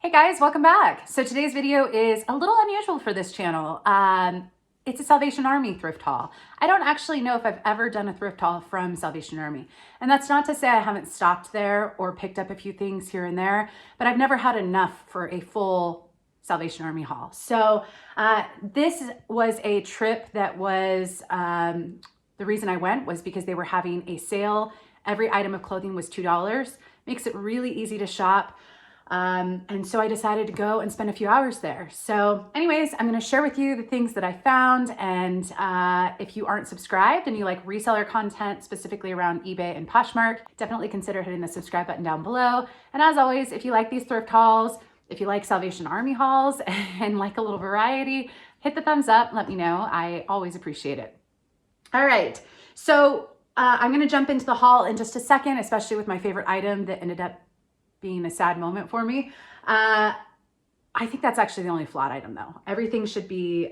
Hey guys, welcome back. So today's video is a little unusual for this channel. It's a Salvation Army thrift haul. I don't actually know if I've ever done a thrift haul from Salvation Army. And that's not to say I haven't stopped there or picked up a few things here and there, but I've never had enough for a full Salvation Army haul. So this was a trip that was, the reason I went was because they were having a sale. Every item of clothing was $2. Makes it really easy to shop. And so I decided to go and spend a few hours there. So anyways, I'm going to share with you the things that I found. And if you aren't subscribed and you like reseller content, specifically around eBay and Poshmark, definitely consider hitting the subscribe button down below. And as always, if you like these thrift hauls, if you like Salvation Army hauls and like a little variety, hit the thumbs up. Let me know. I always appreciate it. All right. So I'm going to jump into the haul in just a second, especially with my favorite item that ended up being a sad moment for me. I think that's actually the only flawed item though. Everything should be,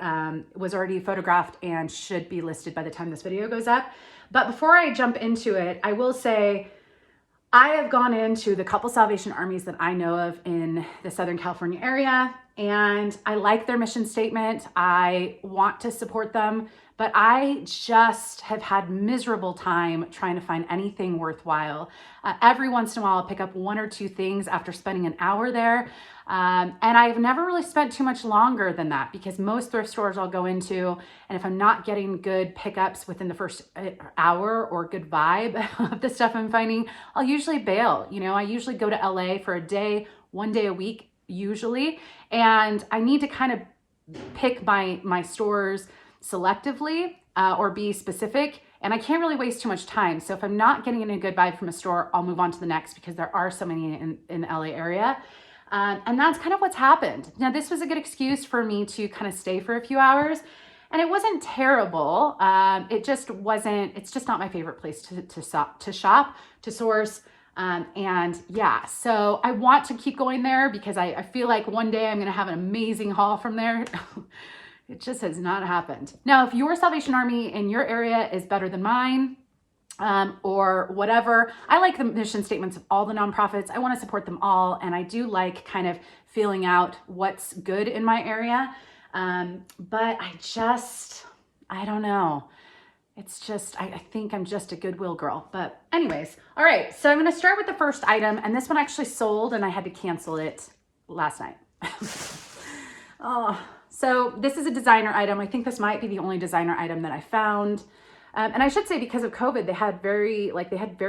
was already photographed and should be listed by the time this video goes up. But before I jump into it, I will say I have gone into the couple Salvation Armies that I know of in the Southern California area, and I like their mission statement. I want to support them, but I just have had miserable time trying to find anything worthwhile. Every once in a while, I'll pick up one or two things after spending an hour there. And I've never really spent too much longer than that because most thrift stores I'll go into, and if I'm not getting good pickups within the first hour or good vibe of the stuff I'm finding, I'll usually bail. You know, I usually go to LA for a day, one day a week usually, and I need to kind of pick my stores selectively or be specific, and I can't really waste too much time. So if I'm not getting a good vibe from a store, I'll move on to the next because there are so many in the LA area. And that's kind of what's happened. Now, this was a good excuse for me to kind of stay for a few hours, and it wasn't terrible. It just wasn't, it's just not my favorite place to shop, to source. And yeah, so I want to keep going there because I feel like one day I'm going to have an amazing haul from there. It just has not happened. Now, if your Salvation Army in your area is better than mine, or whatever, I like the mission statements of all the nonprofits. I want to support them all. And I do like kind of feeling out what's good in my area. But I don't know. It's just, I think I'm just a goodwill girl. But anyways, all right. So I'm going to start with the first item. And this one actually sold and I had to cancel it last night. So this is a designer item. I think this might be the only designer item that I found. And I should say because of COVID, they had very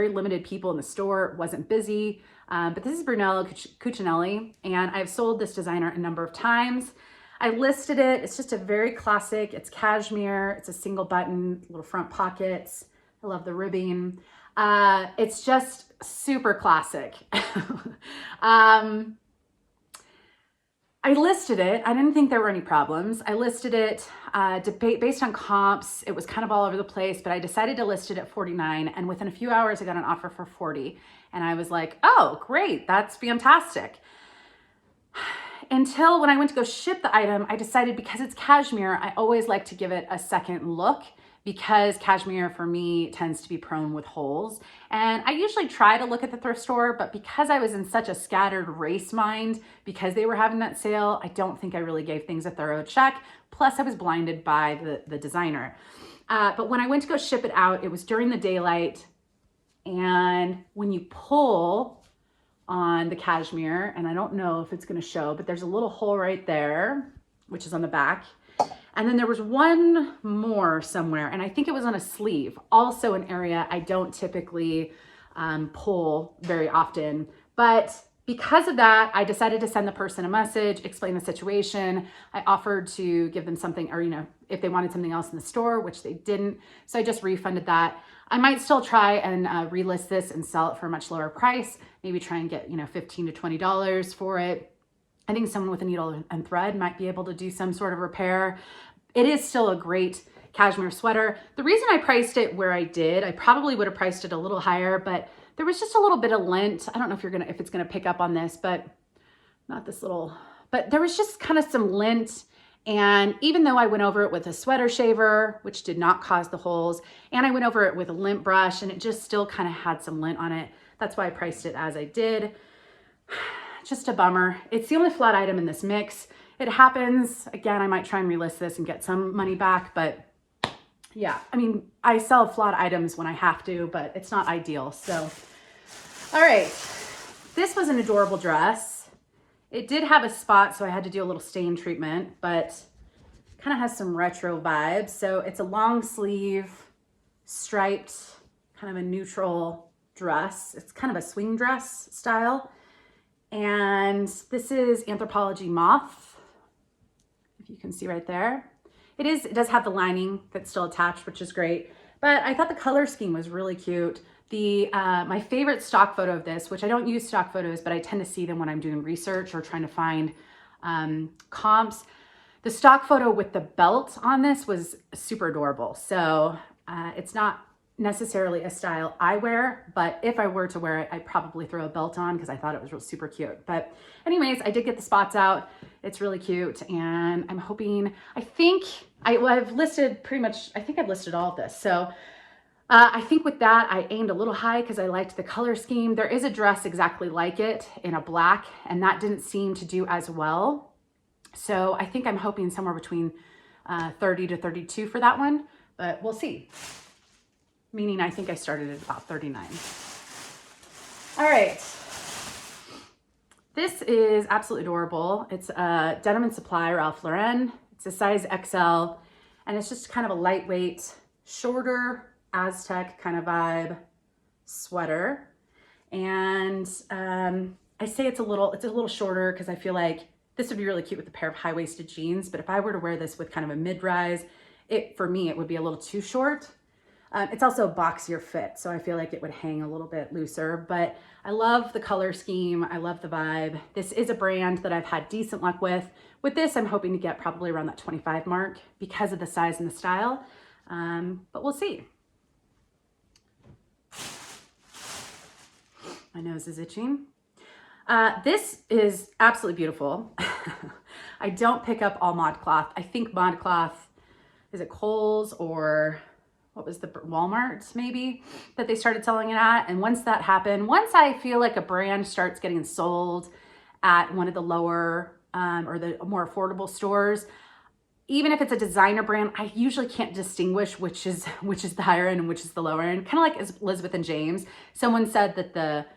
limited people in the store. It wasn't busy. But this is Brunello Cucinelli, and I've sold this designer a number of times. I listed it. It's just a very classic. It's cashmere. It's a single button, little front pockets. I love the ribbing. It's just super classic. I listed it. I didn't think there were any problems. I listed it based on comps. It was kind of all over the place, but I decided to list it at $49. And within a few hours, I got an offer for $40. And I was like, oh, great. That's fantastic. Until when I went to go ship the item, I decided because it's cashmere, I always like to give it a second look because cashmere for me tends to be prone with holes. And I usually try to look at the thrift store, but because I was in such a scattered race mind, because they were having that sale, I don't think I really gave things a thorough check. Plus I was blinded by the designer. But when I went to go ship it out, it was during the daylight. And when you pull on the cashmere, and I don't know if it's gonna show, but there's a little hole right there, which is on the back. And then there was one more somewhere, and I think it was on a sleeve, also an area I don't typically pull very often. But because of that, I decided to send the person a message, explain the situation. I offered to give them something, or, you know, if they wanted something else in the store, which they didn't. So I just refunded that. I might still try and relist this and sell it for a much lower price, maybe try and get, you know, $15 to $20 for it. I think someone with a needle and thread might be able to do some sort of repair. It is still a great cashmere sweater. The reason I priced it where I did, I probably would have priced it a little higher, but there was just a little bit of lint. I don't know if it's gonna pick up on this, but not this little, but there was just kind of some lint. And even though I went over it with a sweater shaver, which did not cause the holes, and I went over it with a lint brush and it just still kind of had some lint on it. That's why I priced it as I did. just a bummer. It's the only flat item in this mix. It happens. Again, I might try and relist this and get some money back, but yeah, I mean, I sell flat items when I have to, but it's not ideal. So, all right, this was an adorable dress. It did have a spot, so I had to do a little stain treatment, but kind of has some retro vibes. So it's a long sleeve, striped, kind of a neutral dress. It's kind of a swing dress style. And this is Anthropologie Moth, if you can see right there. It does have the lining that's still attached, which is great. But I thought the color scheme was really cute. My favorite stock photo of this, which I don't use stock photos, but I tend to see them when I'm doing research or trying to find comps. The stock photo with the belt on this was super adorable. So it's not necessarily a style I wear, but if I were to wear it, I'd probably throw a belt on because I thought it was really super cute. But anyways, I did get the spots out. It's really cute, and I'm hoping, I've listed pretty much, I think I've listed all of this. So I think with that, I aimed a little high because I liked the color scheme. There is a dress exactly like it in a black, and that didn't seem to do as well. So I think I'm hoping somewhere between 30 to 32 for that one, but we'll see. Meaning I think I started at about 39. All right. This is absolutely adorable. It's a Denim & Supply Ralph Lauren. It's a size XL, and it's just kind of a lightweight, shorter Aztec kind of vibe sweater. And I say it's a little shorter because I feel like this would be really cute with a pair of high-waisted jeans, but if I were to wear this with kind of a mid-rise, for me, it would be a little too short. It's also a boxier fit, so I feel like it would hang a little bit looser, but I love the color scheme. I love the vibe. This is a brand that I've had decent luck with. With this, I'm hoping to get probably around that 25 mark because of the size and the style, but we'll see. My nose is itching. This is absolutely beautiful. I don't pick up all ModCloth. I think ModCloth, is it Kohl's or what was the Walmart maybe that they started selling it at? And once that happened, once I feel like a brand starts getting sold at one of the lower or the more affordable stores, even if it's a designer brand, I usually can't distinguish which is the higher end and which is the lower end. Kind of like Elizabeth and James. Someone said that the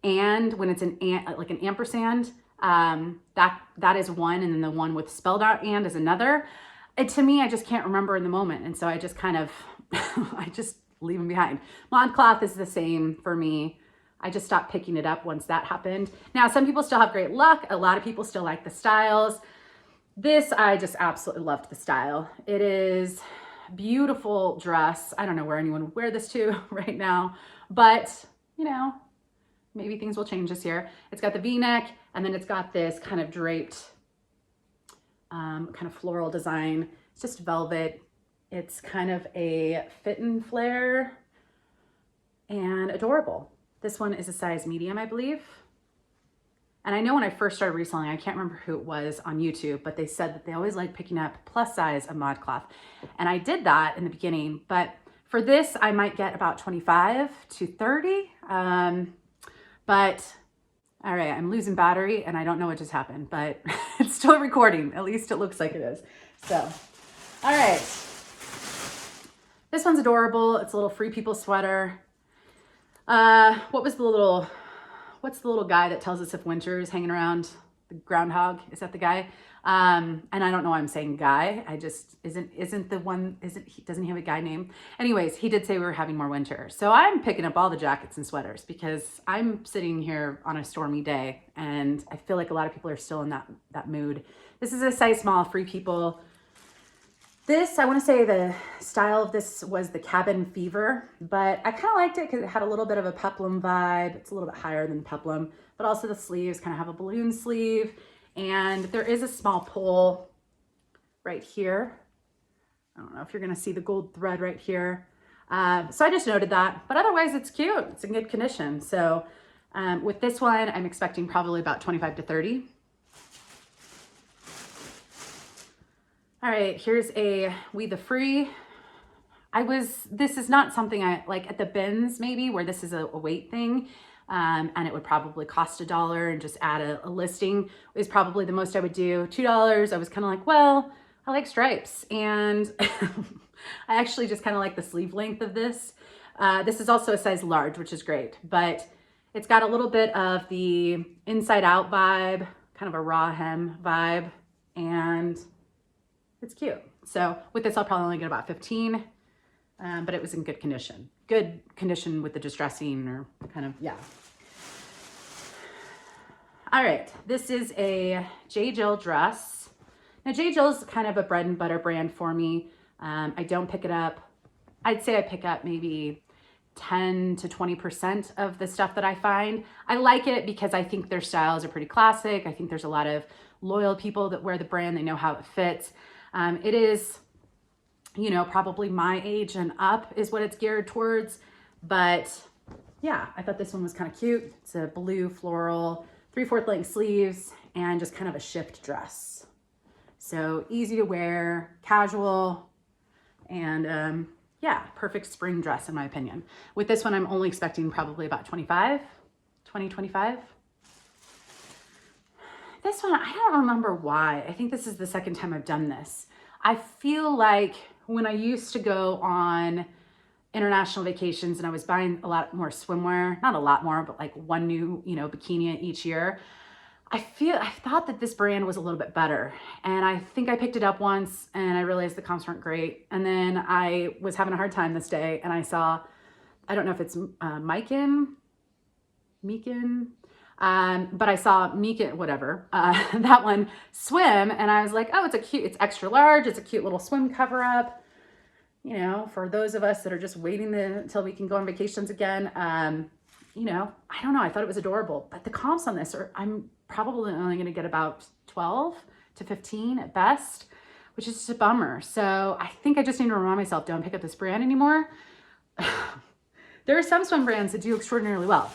and when it's like an ampersand, that is one, and then the one with spelled out and is another. To me, I just can't remember in the moment, and so I just kind of I just leave them behind. ModCloth is the same for me. I just stopped picking it up once that happened. Now, some people still have great luck. A lot of people still like the styles. This, I just absolutely loved the style. It is a beautiful dress. I don't know where anyone would wear this to right now, but you know, maybe things will change this year. It's got the V-neck, and then it's got this kind of draped, kind of floral design. It's just velvet. It's kind of a fit and flare and adorable. This one is a size medium, I believe. And I know when I first started reselling, I can't remember who it was on YouTube, but they said that they always like picking up plus size of ModCloth. And I did that in the beginning, but for this, I might get about 25 to 30. But all right, I'm losing battery and I don't know what just happened, but it's still recording. At least it looks like it is. So, all right. This one's adorable. It's a little Free People sweater. What's the little guy that tells us if winter is hanging around? The groundhog, is that the guy? And I don't know why I'm saying guy. I just, doesn't he have a guy name? Anyways, he did say we were having more winter. So I'm picking up all the jackets and sweaters because I'm sitting here on a stormy day and I feel like a lot of people are still in that mood. This is a size small, Free People. This, I want to say the style of this was the Cabin Fever, but I kind of liked it because it had a little bit of a peplum vibe. It's a little bit higher than peplum, but also the sleeves kind of have a balloon sleeve. And there is a small pull right here. I don't know if you're going to see the gold thread right here. So I just noted that, but otherwise it's cute. It's in good condition. So with this one, I'm expecting probably about 25 to 30. All right, here's a We the Free. This is not something I like at the bins maybe where this is a weight thing, and it would probably cost $1 and just add a listing is probably the most I would do. $2, I was kind of like, well, I like stripes, and I actually just kind of like the sleeve length of this. This is also a size large, which is great, but it's got a little bit of the inside out vibe, kind of a raw hem vibe, and it's cute. So with this, I'll probably only get about 15, but it was in good condition. Good condition with the distressing, or kind of, yeah. All right, this is a J. Jill dress. Now, J. Jill's kind of a bread and butter brand for me. I don't pick it up. I'd say I pick up maybe 10 to 20% of the stuff that I find. I like it because I think their styles are pretty classic. I think there's a lot of loyal people that wear the brand. They know how it fits. It is, you know, probably my age and up is what it's geared towards. But yeah, I thought this one was kind of cute. It's a blue floral, 3/4 length sleeves, and just kind of a shift dress. So easy to wear, casual, and yeah, perfect spring dress in my opinion. With this one, I'm only expecting probably about 25. This one, I don't remember why. I think this is the second time I've done this. I feel like when I used to go on international vacations and I was buying a lot more swimwear, not a lot more, but like one new, you know, bikini each year, I thought that this brand was a little bit better. And I think I picked it up once and I realized the comps weren't great. And then I was having a hard time this day and I saw, I don't know if it's Meekin, but I saw Meekin, whatever, that one swim. And I was like, oh, it's extra large. It's a cute little swim cover up, you know, for those of us that are just waiting until we can go on vacations again. You know, I don't know. I thought it was adorable, but the comps on this are, I'm probably only going to get about 12 to 15 at best, which is just a bummer. So I think I just need to remind myself, don't pick up this brand anymore. There are some swim brands that do extraordinarily well.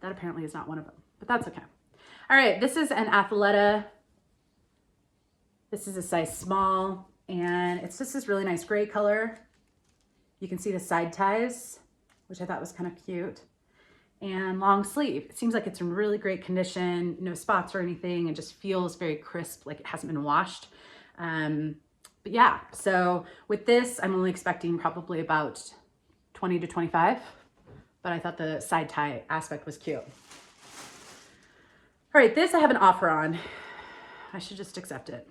That apparently is not one of them, but that's okay. All right, this is an Athleta. This is a size small, and it's just this really nice gray color. You can see the side ties, which I thought was kind of cute. And long sleeve. It seems like it's in really great condition, no spots or anything. It just feels very crisp, like it hasn't been washed. But yeah, so with this, I'm only expecting probably about 20 to 25, but I thought the side tie aspect was cute. All right, this I have an offer on. I should just accept it.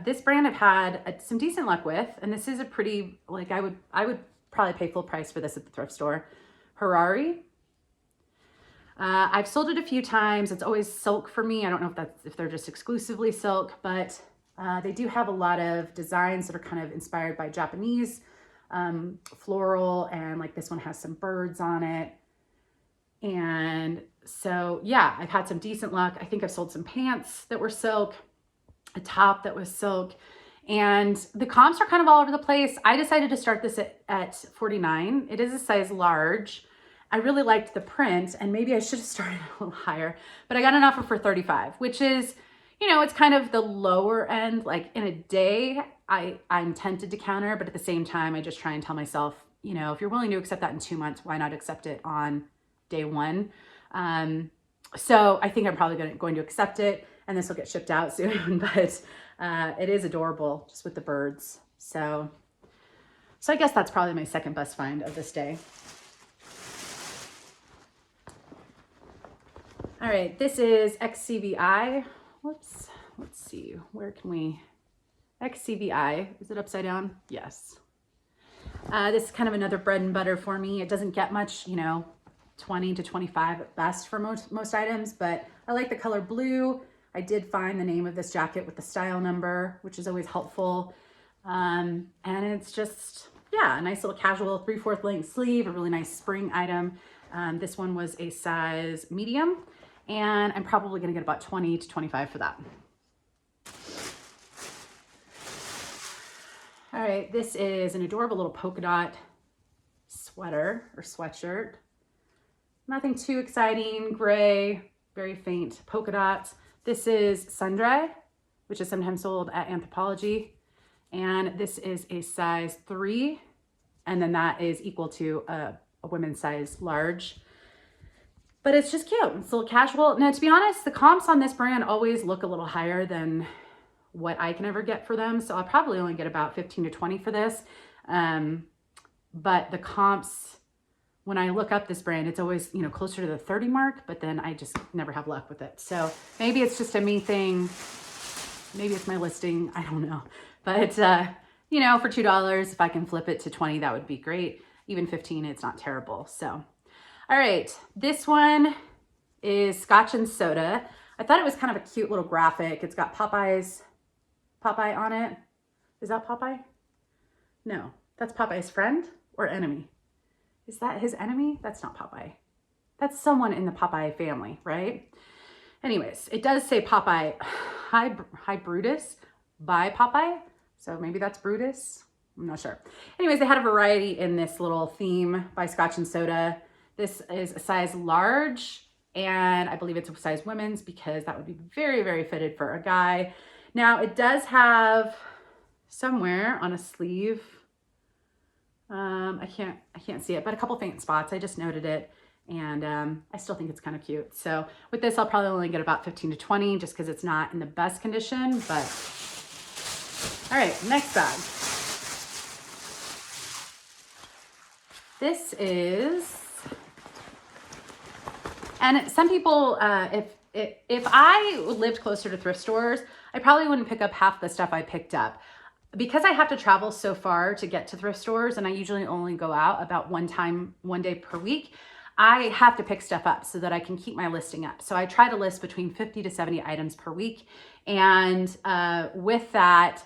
This brand I've had some decent luck with, and this is a pretty, like I would probably pay full price for this at the thrift store. Harari. I've sold it a few times. It's always silk for me. I don't know if they're just exclusively silk, but they do have a lot of designs that are kind of inspired by Japanese floral, and like this one has some birds on it. And so yeah, I've had some decent luck. I think I've sold some pants that were silk, a top that was silk, and the comps are kind of all over the place. I decided to start this at 49. It is a size large. I really liked the print, and maybe I should have started a little higher, but I got an offer for 35, which is, you know, it's kind of the lower end. Like in a day, I'm tempted to counter, but at the same time, I just try and tell myself, you know, if you're willing to accept that in 2 months, why not accept it on day one? So I think I'm probably going to accept it, and this will get shipped out soon, but it is adorable just with the birds. So I guess that's probably my second best find of this day. All right, this is XCVI. Whoops, let's see, where can we, XCVI, is it upside down? Yes. This is kind of another bread and butter for me. It doesn't get much, you know, 20 to 25 at best for most items, but I like the color blue. I did find the name of this jacket with the style number, which is always helpful. And it's just, yeah, a nice little casual 3/4 length sleeve, a really nice spring item. This one was a size medium, and I'm probably gonna get about 20 to 25 for that. All right, this is an adorable little polka dot sweater or sweatshirt. Nothing too exciting, gray, very faint polka dots. This is Sundry, which is sometimes sold at Anthropologie. And this is a size 3, and then that is equal to a women's size large. but it's just cute. It's a little casual. Now, to be honest, the comps on this brand always look a little higher than what I can ever get for them. So I'll probably only get about 15 to 20 for this. But the comps, when I look up this brand, it's always, you know, closer to the 30 mark, but then I just never have luck with it. So maybe it's just a me thing. Maybe it's my listing. I don't know. But, you know, for $2, if I can flip it to 20, that would be great. Even 15, it's not terrible. So, all right. This one is Scotch and Soda. I thought it was kind of a cute little graphic. It's got Popeye on it. Is that Popeye? No, that's Popeye's friend or enemy. Is that his enemy? That's not Popeye. That's someone in the Popeye family, right? Anyways, it does say Popeye, hi Brutus, by Popeye. So maybe that's Brutus. I'm not sure. Anyways, they had a variety in this little theme by Scotch and Soda. This is a size large, and I believe it's a size women's because that would be very, very fitted for a guy. Now it does have somewhere on a sleeve, I can't see it, but a couple faint spots. I just noted it, and I still think it's kind of cute. So with this, I'll probably only get about 15 to 20 just because it's not in the best condition, but all right, next bag. This is, and some people, if I lived closer to thrift stores, I probably wouldn't pick up half the stuff I picked up. Because I have to travel so far to get to thrift stores, and I usually only go out about one day per week, I have to pick stuff up so that I can keep my listing up. So I try to list between 50 to 70 items per week. And with that,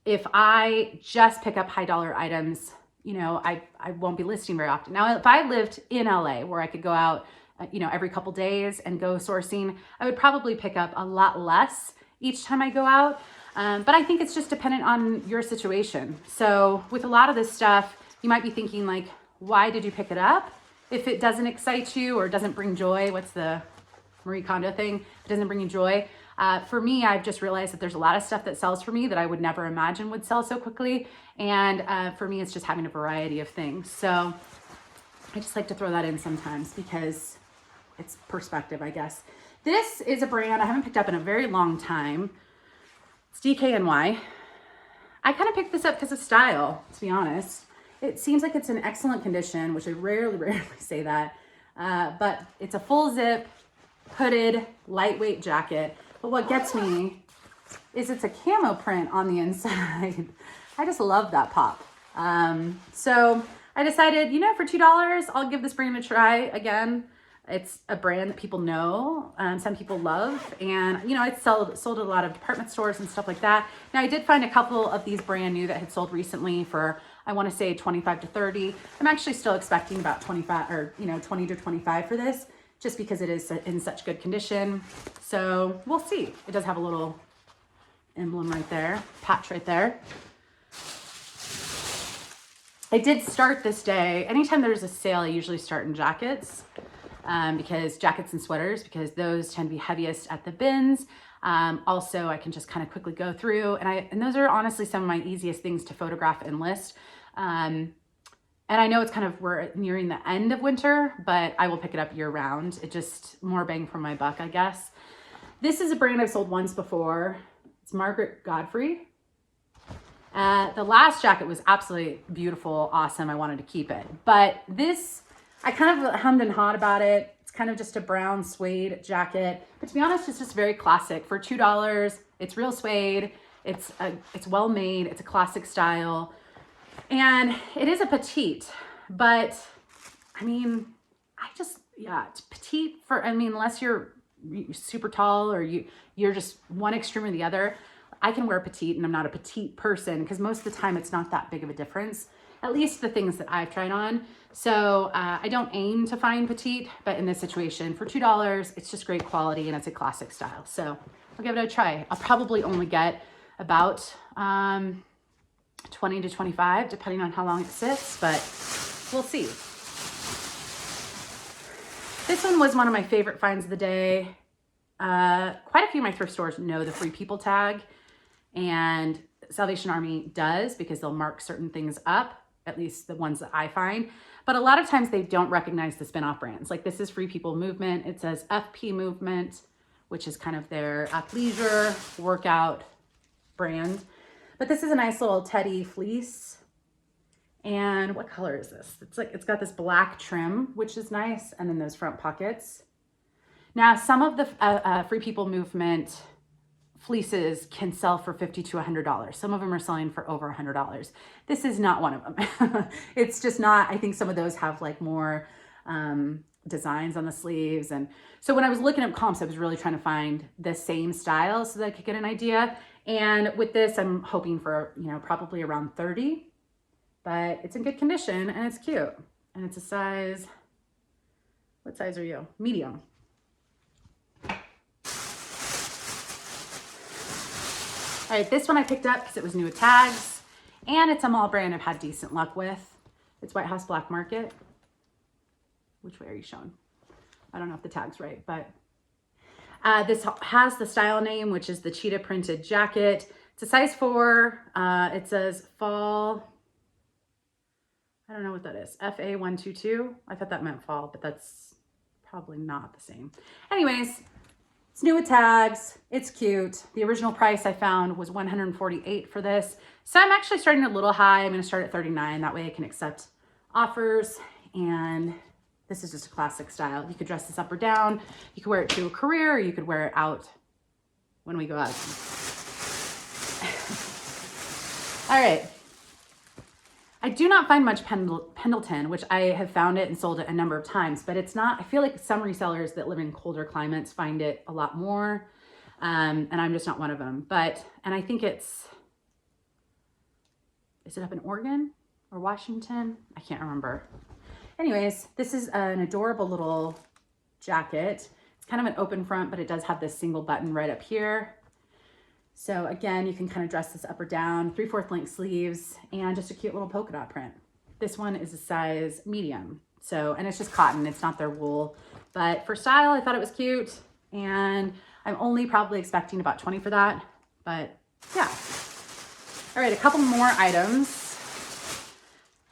if I just pick up high dollar items, you know, I won't be listing very often. Now, if I lived in LA where I could go out, you know, every couple days and go sourcing, I would probably pick up a lot less each time I go out. But I think it's just dependent on your situation. So with a lot of this stuff, you might be thinking like, why did you pick it up? If it doesn't excite you or doesn't bring joy, what's the Marie Kondo thing? If it doesn't bring you joy. For me, I've just realized that there's a lot of stuff that sells for me that I would never imagine would sell so quickly. And for me, it's just having a variety of things. So I just like to throw that in sometimes because it's perspective, I guess. This is a brand I haven't picked up in a very long time. It's DKNY. I kind of picked this up because of style, to be honest. It seems like it's in excellent condition, which I rarely say that. But it's a full zip, hooded, lightweight jacket. But what gets me is it's a camo print on the inside. I just love that pop. So I decided, you know, for $2, I'll give this brand a try again. It's a brand that people know, some people love, and you know, it's sold at a lot of department stores and stuff like that. Now, I did find a couple of these brand new that had sold recently for, I want to say 25 to 30. I'm actually still expecting about 25 or, you know, 20 to 25 for this, just because it is in such good condition. So we'll see. It does have a little emblem right there, patch right there. I did start this day. Anytime there's a sale, I usually start in jackets. Because jackets and sweaters, because those tend to be heaviest at the bins. Also, I can just kind of quickly go through, and those are honestly some of my easiest things to photograph and list. And I know it's kind of, we're nearing the end of winter, but I will pick it up year round. It just more bang for my buck, I guess. This is a brand I've sold once before. It's Margaret Godfrey. The last jacket was absolutely beautiful, awesome. I wanted to keep it, but this, I kind of hummed and hawed about it. It's kind of just a brown suede jacket, but to be honest, it's just very classic. For $2, it's real suede. It's well made. It's a classic style, and it is a petite. But I mean, it's petite for. I mean, unless you're super tall or you're just one extreme or the other. I can wear petite, and I'm not a petite person because most of the time it's not that big of a difference. At least the things that I've tried on. So I don't aim to find petite, but in this situation for $2, it's just great quality and it's a classic style. So I'll give it a try. I'll probably only get about 20 to 25, depending on how long it sits, but we'll see. This one was one of my favorite finds of the day. Quite a few of my thrift stores know the Free People tag, and Salvation Army does because they'll mark certain things up at least the ones that I find. But a lot of times they don't recognize the spin-off brands. Like this is Free People Movement. It says FP Movement, which is kind of their athleisure workout brand. But this is a nice little teddy fleece. And what color is this? It's got this black trim, which is nice. And then those front pockets. Now, some of the Free People Movement fleeces can sell for $50 to $100. Some of them are selling for over $100. This is not one of them. It's just not. I think some of those have like more designs on the sleeves. And so when I was looking at comps, I was really trying to find the same style so that I could get an idea. And with this, I'm hoping for, you know, probably around 30, but it's in good condition and it's cute. And it's a size, what size are you? Medium. All right, this one I picked up because it was new with tags, and it's a mall brand I've had decent luck with. It's White House Black Market. Which way are you showing? I don't know if the tag's right, but this has the style name, which is the cheetah printed jacket. It's a size 4. It says fall. I don't know what that is. FA122. I thought that meant fall, but that's probably not the same. Anyways, it's new with tags. It's cute. The original price I found was $148 for this. So I'm actually starting a little high. I'm going to start at $39. That way I can accept offers. And this is just a classic style. You could dress this up or down. You could wear it to a career, or you could wear it out when we go out. All right. I do not find much Pendleton, which I have found it and sold it a number of times, but it's not, I feel like some resellers that live in colder climates find it a lot more. And I'm just not one of them, and I think is it up in Oregon or Washington? I can't remember. Anyways, this is an adorable little jacket. It's kind of an open front, but it does have this single button right up here. So again, you can kind of dress this up or down, 3/4 length sleeves, and just a cute little polka dot print. This one is a size medium. So, and it's just cotton, it's not their wool. But for style, I thought it was cute. And I'm only probably expecting about 20 for that. But yeah. All right, a couple more items.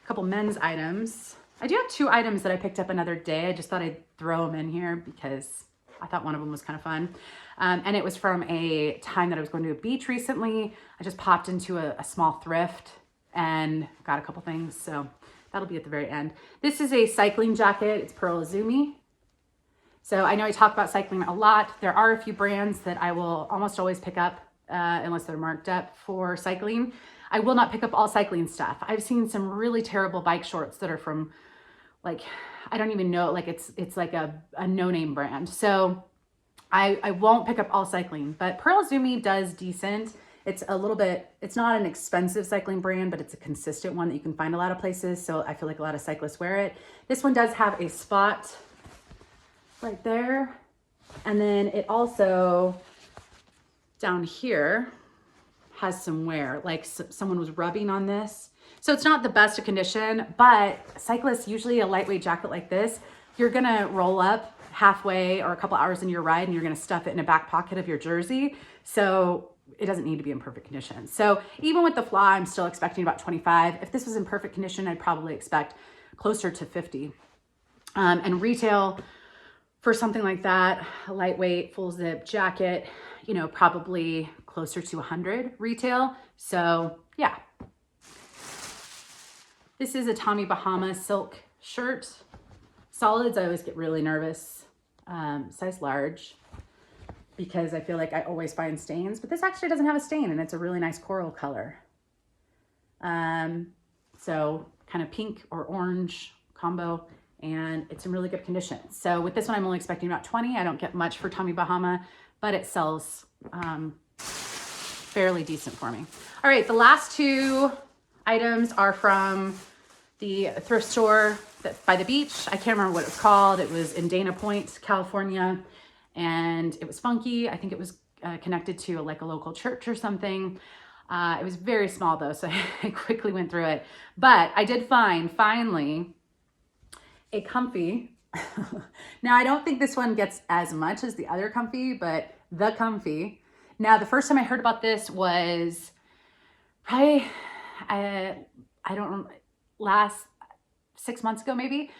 A couple men's items. I do have 2 items that I picked up another day. I just thought I'd throw them in here because I thought one of them was kind of fun. And it was from a time that I was going to a beach recently. I just popped into a small thrift and got a couple things. So that'll be at the very end. This is a cycling jacket. It's Pearl Izumi. So I know I talk about cycling a lot. There are a few brands that I will almost always pick up unless they're marked up for cycling. I will not pick up all cycling stuff. I've seen some really terrible bike shorts that are from like, I don't even know, like it's like a no-name brand. So I won't pick up all cycling, but Pearl Izumi does decent. It's a little bit, it's not an expensive cycling brand, but it's a consistent one that you can find a lot of places. So I feel like a lot of cyclists wear it. This one does have a spot right there. And then it also down here has some wear, like someone was rubbing on this. So it's not the best of condition, but cyclists, usually a lightweight jacket like this, you're gonna roll up halfway or a couple hours in your ride and you're gonna stuff it in a back pocket of your jersey. So it doesn't need to be in perfect condition. So even with the flaw, I'm still expecting about 25. If this was in perfect condition, I'd probably expect closer to 50. And retail for something like that, a lightweight full zip jacket, you know, probably closer to 100 retail. So yeah. This is a Tommy Bahama silk shirt. Solids, I always get really nervous. Size large, because I feel like I always find stains, but this actually doesn't have a stain and it's a really nice coral color. So kind of pink or orange combo, and it's in really good condition. So with this one, I'm only expecting about 20. I don't get much for Tommy Bahama, but it sells fairly decent for me. All right, the last 2 items are from the thrift store by the beach. I can't remember what it was called. It was in Dana Point, California, and it was funky. I think it was connected to like a local church or something. It was very small though, so I quickly went through it. But I did find, finally, a comfy. Now, I don't think this one gets as much as the other comfy, but the comfy. Now, the first time I heard about this was probably, I don't remember, last 6 months ago, maybe,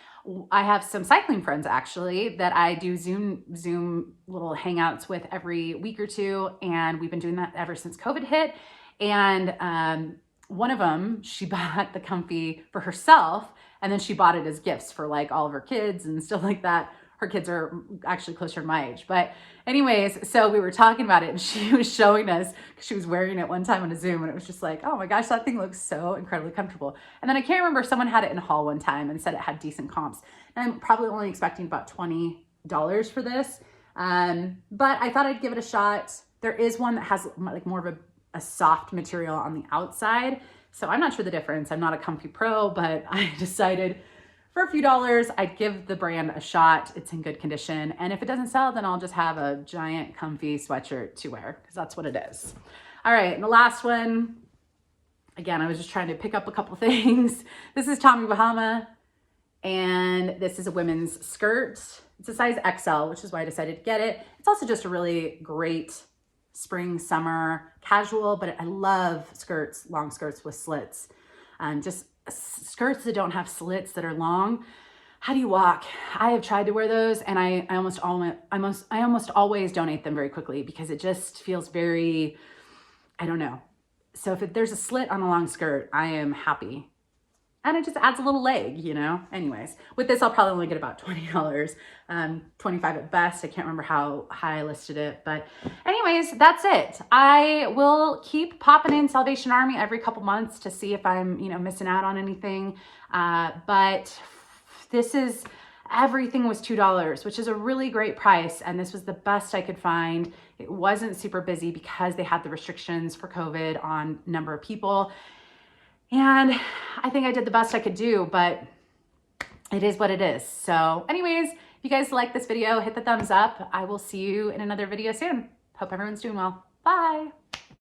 I have some cycling friends actually that I do Zoom little hangouts with every week or two. And we've been doing that ever since COVID hit. And one of them, she bought the comfy for herself, and then she bought it as gifts for like all of her kids and stuff like that. Her kids are actually closer to my age. But anyways, so we were talking about it, and she was showing us, because she was wearing it one time on a Zoom, and it was just like, oh my gosh, that thing looks so incredibly comfortable. And then I can't remember, someone had it in a haul one time and said it had decent comps. And I'm probably only expecting about $20 for this. But I thought I'd give it a shot. There is one that has like more of a soft material on the outside. So I'm not sure the difference. I'm not a comfy pro, but I decided for a few dollars, I'd give the brand a shot. It's in good condition. And if it doesn't sell, then I'll just have a giant comfy sweatshirt to wear, because that's what it is. All right, and the last one, again, I was just trying to pick up a couple things. This is Tommy Bahama, and this is a women's skirt. It's a size XL, which is why I decided to get it. It's also just a really great spring, summer, casual, but I love skirts, long skirts with slits. Just skirts that don't have slits that are long. How do you walk? I have tried to wear those, and I almost always donate them very quickly, because it just feels very, I don't know. So if there's a slit on a long skirt, I am happy. And it just adds a little leg, you know? Anyways, with this, I'll probably only get about $20, 25 at best. I can't remember how high I listed it, but anyways, that's it. I will keep popping in Salvation Army every couple months to see if I'm, missing out on anything. But this is, everything was $2, which is a really great price. And this was the best I could find. It wasn't super busy because they had the restrictions for COVID on number of people. And I think I did the best I could do, but it is what it is. So anyways, if you guys like this video, hit the thumbs up. I will see you in another video soon. Hope everyone's doing well. Bye.